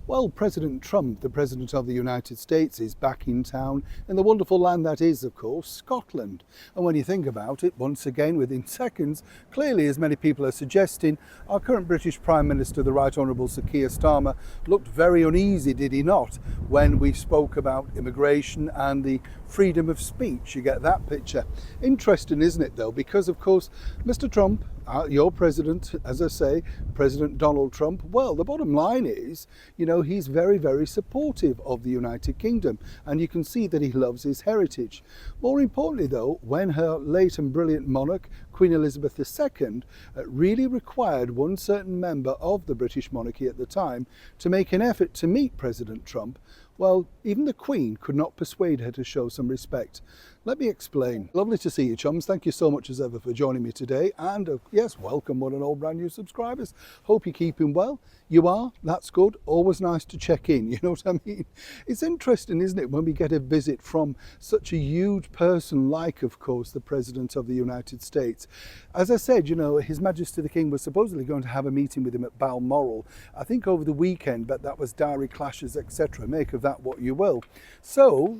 Well, President Trump, the President of the United States, is back in town in the wonderful land that is, of course, Scotland. And when you think about it, once again, within seconds, clearly, as many people are suggesting, our current British Prime Minister, the Right Honourable Sir Keir Starmer, looked very uneasy, did he not, when we spoke about immigration and the freedom of speech. You get that picture. Interesting, isn't it, though? Because, of course, Mr. Trump, your president, as I say, President Donald Trump, well, the bottom line is, he's very, very supportive of the United Kingdom, and you can see that he loves his heritage. More importantly, though, when her late and brilliant monarch, Queen Elizabeth II, really required one certain member of the British monarchy at the time to make an effort to meet President Trump, well, even the Queen could not persuade her to show some respect. Let me explain. Lovely to see you, chums. Thank you so much as ever for joining me today. And yes, welcome one and all brand new subscribers. Hope you're keeping well. You are? That's good. Always nice to check in, you know what I mean? It's interesting, isn't it, when we get a visit from such a huge person like, of course, the President of the United States. As I said, His Majesty the King was supposedly going to have a meeting with him at Balmoral, I think over the weekend, but that was diary clashes, etc. Make of that what you will. So,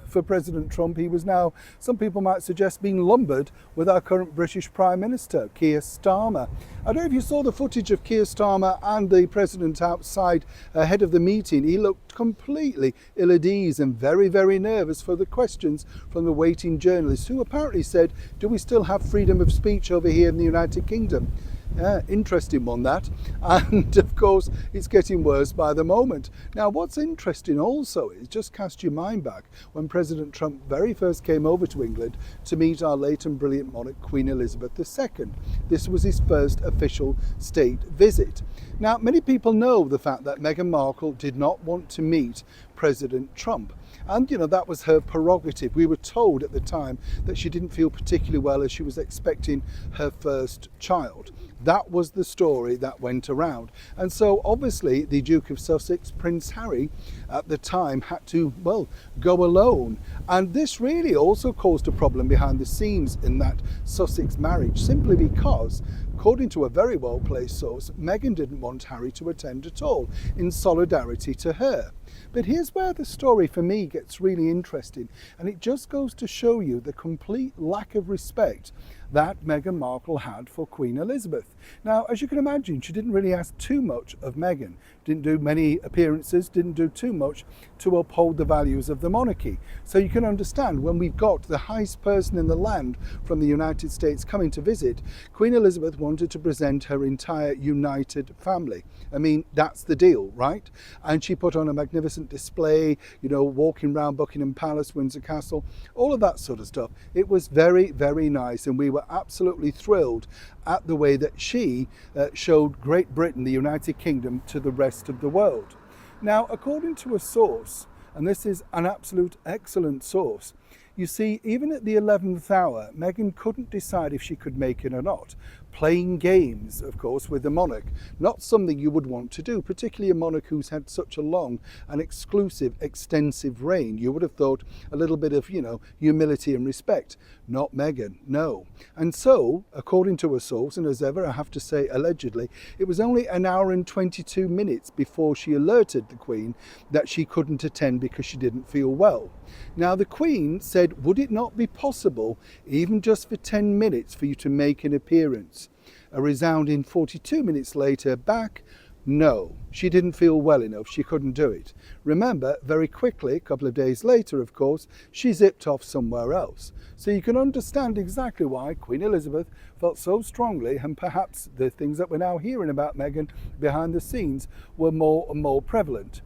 for President Trump, he was now, some people might suggest, being lumbered with our current British Prime Minister, Keir Starmer. I don't know if you saw the footage of Keir Starmer and the President outside ahead of the meeting. He looked completely ill at ease and very, very nervous for the questions from the waiting journalists, who apparently said, do we still have freedom of speech over here in the United Kingdom? Interesting one, that. And of course, it's getting worse by the moment. Now, what's interesting also is, just cast your mind back when President Trump very first came over to England to meet our late and brilliant monarch, Queen Elizabeth II. This was his first official state visit. Now, many people know the fact that Meghan Markle did not want to meet President Trump. And, that was her prerogative. We were told at the time that she didn't feel particularly well as she was expecting her first child. That was the story that went around. And so obviously the Duke of Sussex, Prince Harry, at the time had to, well, go alone. And this really also caused a problem behind the scenes in that Sussex marriage, simply because, according to a very well-placed source, Meghan didn't want Harry to attend at all, in solidarity to her. But here's where the story for me gets really interesting, and it just goes to show you the complete lack of respect that Meghan Markle had for Queen Elizabeth. Now, as you can imagine, she didn't really ask too much of Meghan, didn't do many appearances, didn't do too much to uphold the values of the monarchy. So you can understand, when we've got the highest person in the land from the United States coming to visit, Queen Elizabeth wanted to present her entire united family. I mean, that's the deal, right? And she put on a magnificent display, walking around Buckingham Palace, Windsor Castle, all of that sort of stuff. It was very, very nice, and we were absolutely thrilled at the way that she showed Great Britain, the United Kingdom, to the rest of the world. Now, according to a source, and this is an absolute excellent source, you see, even at the 11th hour, Meghan couldn't decide if she could make it or not. Playing games, of course, with the monarch, not something you would want to do, particularly a monarch who's had such a long and exclusive, extensive reign. You would have thought a little bit of, humility and respect. Not Meghan, no. And so, according to a source, and as ever, I have to say allegedly, it was only an hour and 22 minutes before she alerted the Queen that she couldn't attend because she didn't feel well. Now, the Queen said, would it not be possible, even just for 10 minutes, for you to make an appearance? A resounding 42 minutes later back, no, she didn't feel well enough, she couldn't do it. Remember, very quickly, a couple of days later, of course, she zipped off somewhere else. So you can understand exactly why Queen Elizabeth felt so strongly, and perhaps the things that we're now hearing about Meghan behind the scenes were more and more prevalent.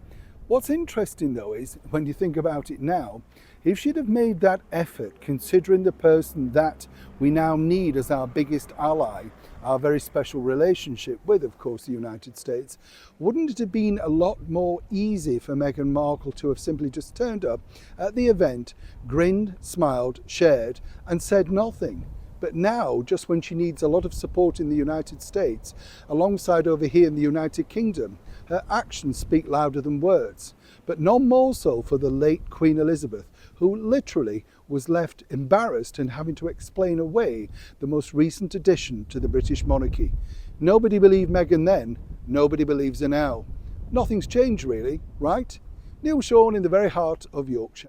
What's interesting, though, is when you think about it now, if she'd have made that effort, considering the person that we now need as our biggest ally, our very special relationship with, of course, the United States, wouldn't it have been a lot more easy for Meghan Markle to have simply just turned up at the event, grinned, smiled, shared, and said nothing? But now, just when she needs a lot of support in the United States, alongside over here in the United Kingdom, her actions speak louder than words. But none more so for the late Queen Elizabeth, who literally was left embarrassed and having to explain away the most recent addition to the British monarchy. Nobody believed Meghan then, nobody believes her now. Nothing's changed really, right? Neil Sean in the very heart of Yorkshire.